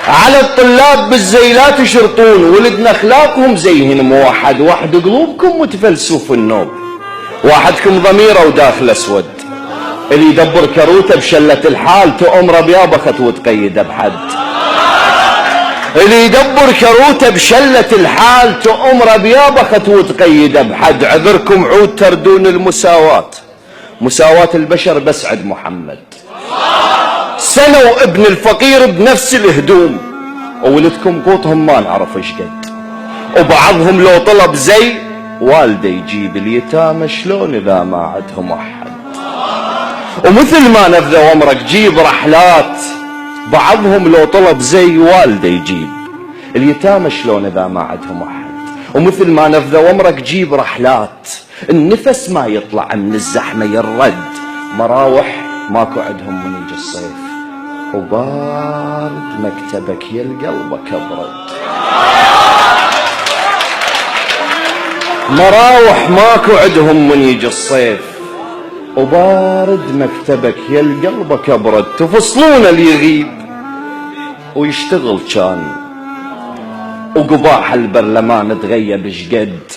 على الطلاب بالزي لا تشرطون، ولدنا اخلاقهم زيهن موحد، واحد قلوبكم متفلسف في النوب، واحدكم ضميره وداخل اسود، اللي يدبر كروته بشلة الحال تؤمره بيابخت وتقيده بحد، اللي يدبر كروته بشلة الحال تؤمره بيابخت وتقيده بحد. عذركم عود تردون المساواة، مساواة البشر بس عند محمد. سنوا ابن الفقير بنفس الهدوم، وولدكم قوتهم ما نعرف ايش قد، وبعضهم لو طلب زي والده يجيب اليتامى شلون اذا ما عندهم احد. ومثل ما نفذوا امرك جيب رحلات، بعضهم لو طلب زي والده يجيب اليتامى شلون اذا ما عندهم احد. ومثل ما نفذوا امرك جيب رحلات، النفس ما يطلع من الزحمه يرد، مراوح ماكو عندهم من يجي الصيف، وبارد مكتبك يا قلبك ابرد. مراوح ماكو عندهم من يجي الصيف، وبارد مكتبك يا قلبك ابرد. تفصلون اللي يغيب ويشتغل كان، وقباح البرلمان تغيب شقد.